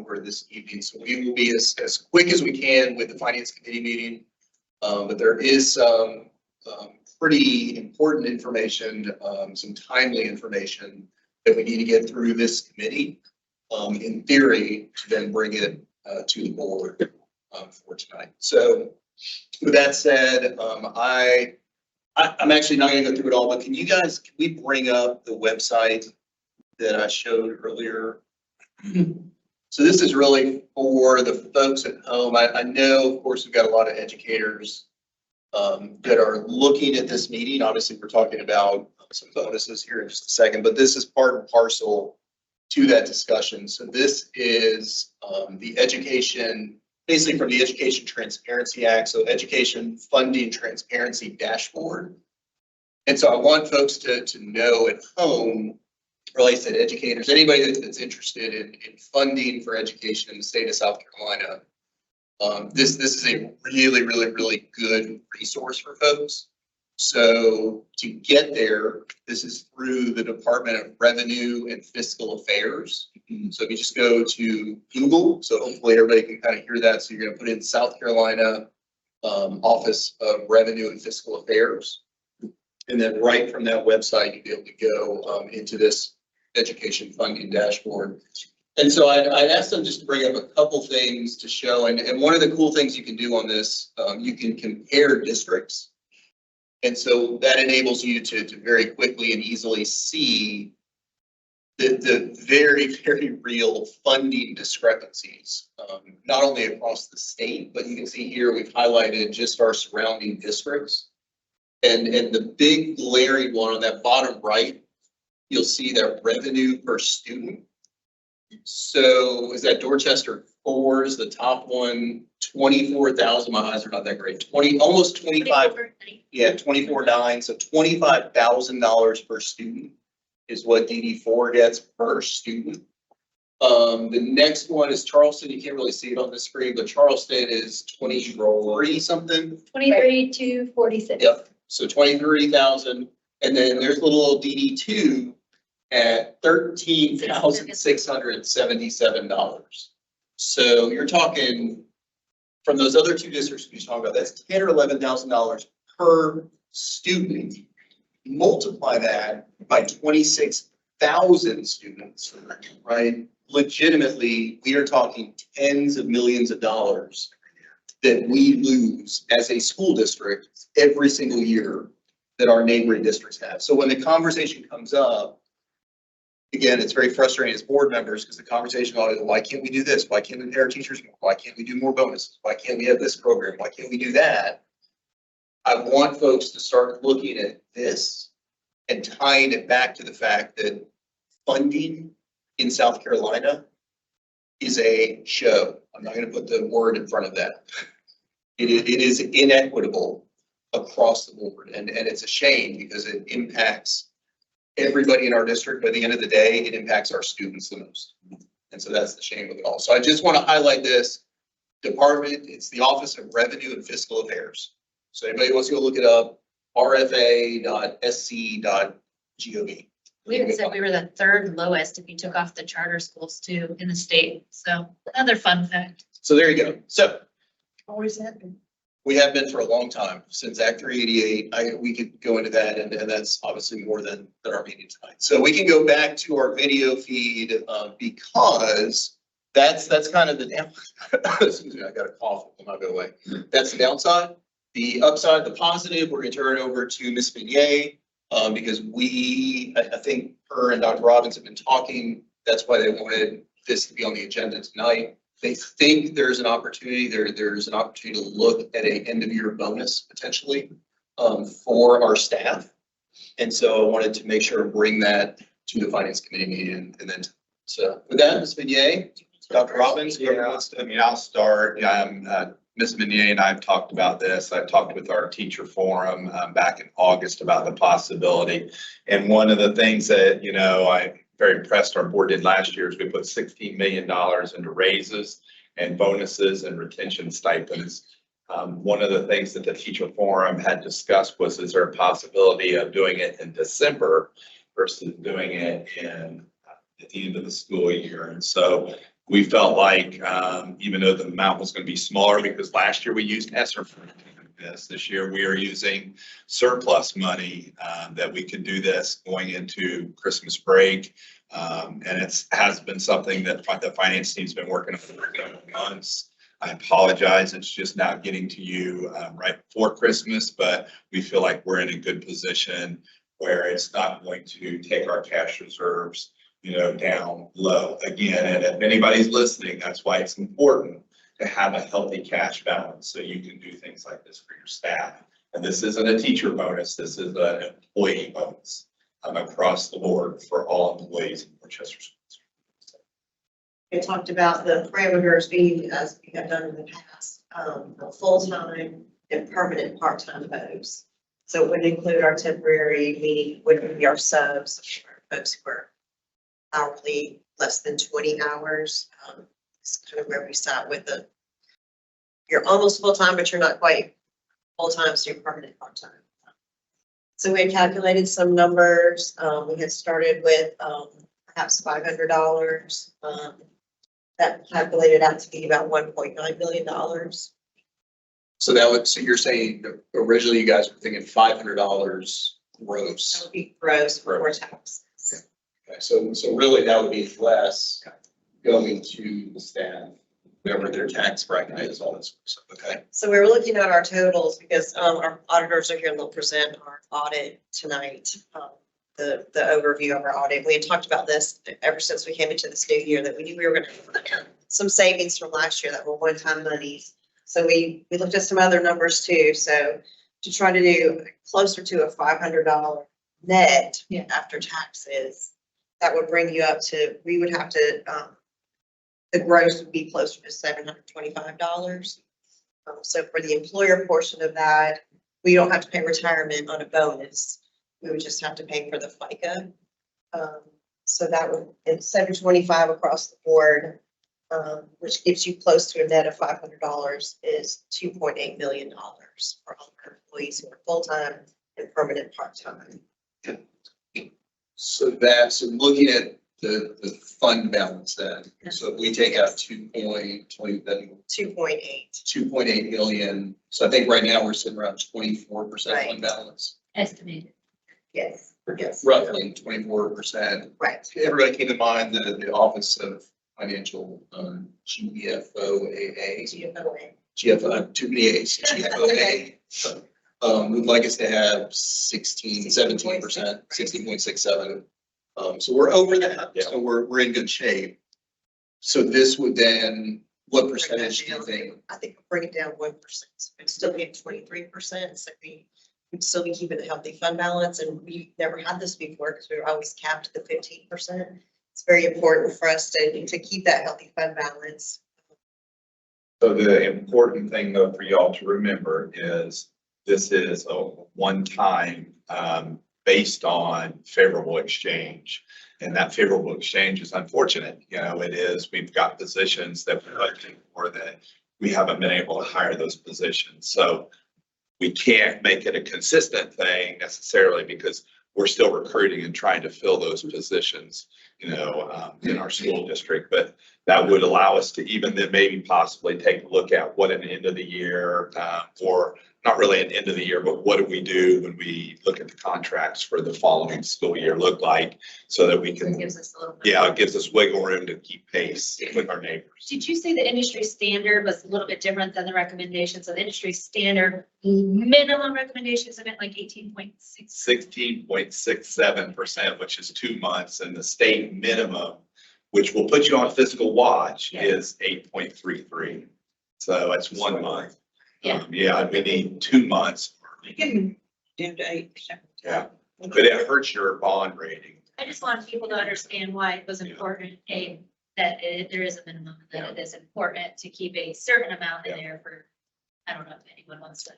over this evening. So we will be as quick as we can with the Finance Committee meeting. But there is some pretty important information, some timely information that we need to get through this committee, in theory, to then bring it to the board for tonight. So with that said, I'm actually not going to go through it all, but can we bring up the website that I showed earlier? So this is really for the folks at home. I know, of course, we've got a lot of educators that are looking at this meeting. Obviously, we're talking about some bonuses here in just a second, but this is part and parcel to that discussion. So this is the education, basically from the Education Transparency Act, so Education Funding Transparency Dashboard. And so I want folks to know at home, or like I said, educators, anybody that's interested in funding for education in the state of South Carolina, this is a really, really, really good resource for folks. So to get there, this is through the Department of Revenue and Fiscal Affairs. So if you just go to Google, so hopefully everybody can kind of hear that. So you're going to put in South Carolina Office of Revenue and Fiscal Affairs. And then right from that website, you'll be able to go into this education funding dashboard. And so I asked them just to bring up a couple things to show. And one of the cool things you can do on this, you can compare districts. And so that enables you to very quickly and easily see the very, very real funding discrepancies, not only across the state, but you can see here we've highlighted just our surrounding districts. And the big glaring one on that bottom right, you'll see that revenue per student. So is that Dorchester 4 is the top one, 24,000. My eyes are not that great. Almost 25. Yeah, 24.9. So $25,000 per student is what DD4 gets per student. The next one is Charleston. You can't really see it on the screen, but Charleston is 23 something. 23 to 46. Yep. So 23,000, and then there's a little old DD2 at $13,677. So you're talking from those other two districts we just talked about, that's $10,000 or $11,000 per student. Multiply that by 26,000 students, right? Legitimately, we are talking tens of millions of dollars that we lose as a school district every single year that our neighboring districts have. So when the conversation comes up, again, it's very frustrating as board members because the conversation always, why can't we do this? Why can't we pay our teachers more? Why can't we do more bonuses? Why can't we have this program? Why can't we do that? I want folks to start looking at this and tying it back to the fact that funding in South Carolina is a show. I'm not going to put the word in front of that. It is inequitable across the board, and it's a shame because it impacts everybody in our district. By the end of the day, it impacts our students the most. And so that's the shame of it all. So I just want to highlight this department. It's the Office of Revenue and Fiscal Affairs. So anybody wants to go look it up, rfa.sc.gov. We had said we were the third lowest if you took off the charter schools too in the state. So another fun fact. So there you go. So Always have been. we have been for a long time, since Act 388. We could go into that, and that's obviously more than our meeting tonight. So we can go back to our video feed because that's kind of the down. Excuse me, I got a cough. It will not go away. That's the downside. The upside, the positive, we're going to turn it over to Ms. Beignet because I think her and Dr. Robbins have been talking. That's why they wanted this to be on the agenda tonight. They think there's an opportunity, there's an opportunity to look at an end of year bonus potentially for our staff. And so I wanted to make sure and bring that to the Finance Committee meeting. And then, so with that, Ms. Beignet, Dr. Robbins. Yeah, I mean, I'll start. Ms. Beignet and I have talked about this. I talked with our teacher forum back in August about the possibility. And one of the things that, I very impressed our board did last year is we put $16 million into raises and bonuses and retention stipends. One of the things that the teacher forum had discussed was, is there a possibility of doing it in December versus doing it at the end of the school year? And so we felt like, even though the amount was going to be smaller, because last year we used ESSER for this year we are using surplus money, that we can do this going into Christmas break. And has been something that the finance team's been working on for a couple of months. I apologize, it's just now getting to you right before Christmas, but we feel like we're in a good position where it's not going to take our cash reserves, down low again. And if anybody's listening, that's why it's important to have a healthy cash balance so you can do things like this for your staff. And this isn't a teacher bonus, this is an employee bonus across the board for all employees in Worcester schools. We talked about the parameters being, as we have done in the past, full-time and permanent part-time folks. So it would include our temporary, meaning would be our subs, folks who are hourly less than 20 hours. It's kind of where we start with you're almost full-time, but you're not quite full-time, so you're permanent part-time. So we had calculated some numbers. We had started with perhaps $500. That calculated out to be about $1.9 million. So you're saying that originally you guys were thinking $500 That gross. would be gross before taxes. Okay, so really that would be less going to the staff, whatever their tax bracket is, all this stuff, okay? So we were looking at our totals because our auditors are here and they'll present our audit tonight. The overview of our audit. We had talked about this ever since we came into this new year, that we knew we were going to have some savings from last year that were one-time monies. So we looked at some other numbers too. So to try to do closer to a $500 net after taxes, that would bring you up to, we would have to, the gross would be closer to $725. So for the employer portion of that, we don't have to pay retirement on a bonus. We would just have to pay for the FICA. So that would, it's $725 across the board, which gives you close to a net of $500 is $2.8 million for all our employees who are full-time and permanent part-time. So looking at the fund balance then, so if we take out 2.20, then 2.8. 2.8 million. So I think right now we're sitting around 24% Right. fund balance, Estimated. Yes. Yes. roughly 24%. Right. Everybody keep in mind the Office of Financial, GFOAA, too many A's, GFOA. Would like us to have 17%, 16.67. So we're over that, so we're in good shape. So this would then, what percentage do you think? I think we'll bring it down 1%. It'd still be at 23%. So we'd still be keeping a healthy fund balance. And we've never had this before because we were always capped at the 15%. It's very important for us to keep that healthy fund balance. So the important thing though for y'all to remember is this is a one-time, based on favorable exchange. And that favorable exchange is unfortunate. It is, we've got positions that we're budgeting for that we haven't been able to hire those positions. So we can't make it a consistent thing necessarily because we're still recruiting and trying to fill those positions, in our school district. But that would allow us to even then maybe possibly take a look at what an end of the year, or not really an end of the year, but what do we do when we look at the contracts for the following school year look like, so that we So it can, gives us a little bit. it gives us wiggle room to keep pace with our neighbors. Did you say the industry standard was a little bit different than the recommendations? So the industry standard minimum recommendations, I meant like 18.6. 16.67%, which is 2 months, and the state minimum, which will put you on fiscal watch, is 8.33. So that's 1 month. Yeah. We need 2 months. You can do to 8%. Yeah, but it hurts your bond rating. I just want people to understand why it was important, that there is a minimum, that it is important to keep a certain amount in there for, I don't know if anyone wants to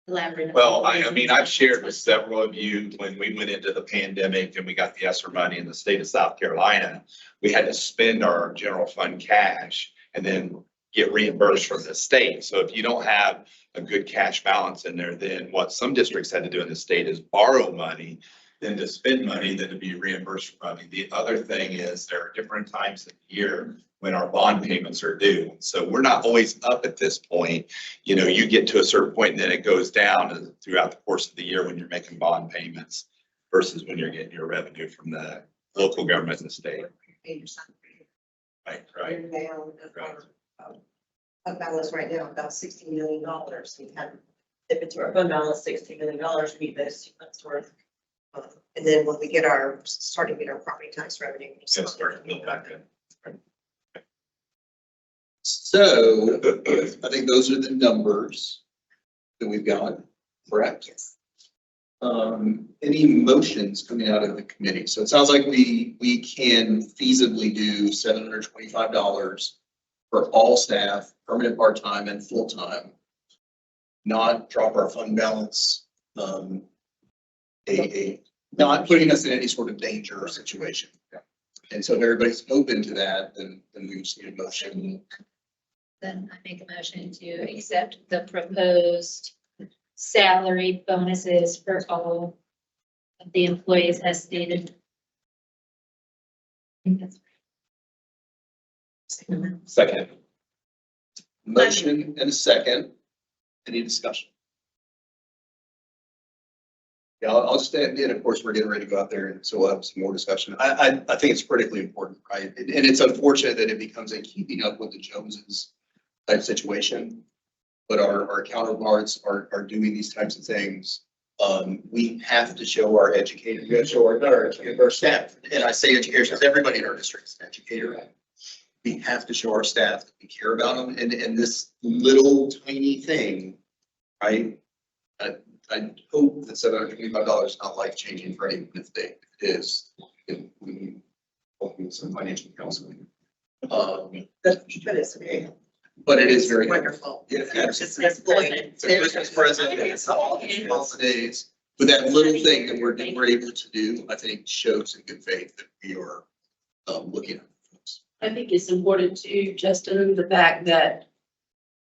elaborate. Well, I've shared with several of you when we went into the pandemic and we got the ESSER money in the state of South Carolina, we had to spend our general fund cash and then get reimbursed from the state. So if you don't have a good cash balance in there, then what some districts had to do in the state is borrow money than to spend money than to be reimbursed for money. The other thing is there are different times of the year when our bond payments are due. So we're not always up at this point. You know, you get to a certain point and then it goes down throughout the course of the year when you're making bond payments versus when you're getting your revenue from the local government and the state. Right, right. Down, Right. fund balance right now, about $60 million. We had, if it's our fund balance, $60 million, we need those 2 months worth. And then when we get starting to get our property tax revenue. It's gonna start to build back in. So I think those are the numbers that we've got, correct? Yes. Any motions coming out of the committee? So it sounds like we can feasibly do $725 for all staff, permanent, part-time and full-time. Not drop our fund balance, not putting us in any sort of danger or situation. And so if everybody's open to that, then we just need a motion. Then I make a motion to accept the proposed salary bonuses for all of the employees as stated. I think that's Second. Motion and a second. Any discussion? Yeah, I'll just add in, of course, we're getting ready to go out there and so we'll have some more discussion. I think it's critically important, right? And it's unfortunate that it becomes a keeping up with the Joneses type situation. But our counterparts are doing these types of things. We have to show our educators, we have to show our staff. And I say educators, because everybody in our district is an educator. We have to show our staff that we care about them and this little tiny thing, right? I hope that $725 is not life changing for anyone. If it is, we hopefully some financial counseling. But it's okay. But it is very Wonderful. Yeah, It's absolutely. It's a Christmas present, it's holidays, but that little thing that we're able to do, I think shows in good faith that we are looking at. I think it's important too, Justin, the fact that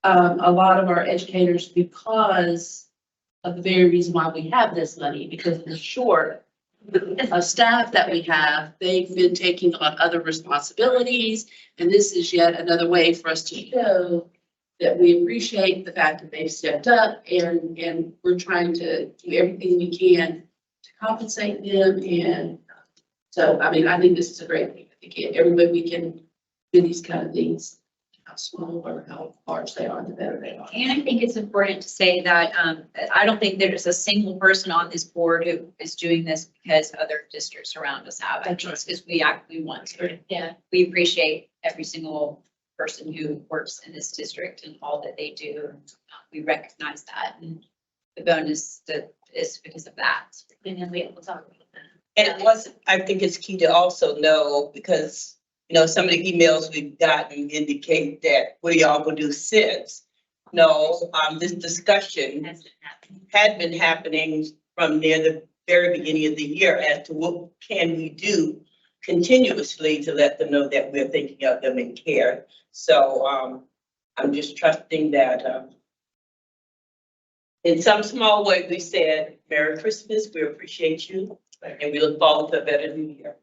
a lot of our educators, because of the very reason why we have this money, because of the short of staff that we have, they've been taking on other responsibilities. And this is yet another way for us to show that we appreciate the fact that they've stepped up and we're trying to do everything we can to compensate them. And so, I mean, I think this is a great thing. I think every way we can do these kind of things, how small or how large they are, the better they are. And I think it's important to say that I don't think there's a single person on this board who is doing this because other districts around us have. I think it's because we actually want to. Yeah. We appreciate every single person who works in this district and all that they do. We recognize that, and the bonus that is because of that. And then we'll talk about that. And it wasn't, I think it's key to also know, because, you know, some of the emails we've gotten indicate that what y'all will do since. No, this discussion Has been happening. had been happening from near the very beginning of the year as to what can we do continuously to let them know that we're thinking of them and care. So I'm just trusting that in some small way, we said, Merry Christmas, we appreciate you, and we look forward to a better new year.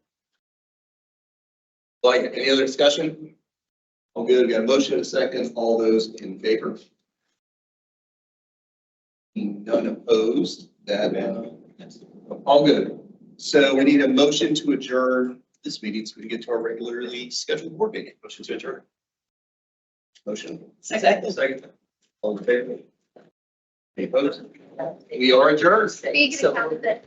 Like, any other discussion? All good, we got a motion and a second, all those in favor? None opposed, that, all good. So we need a motion to adjourn this meeting so we can get to our regularly scheduled board meeting. Motion to adjourn. Motion. Second. Second. All in favor? Any opposed? We are adjourned. Speaking of that,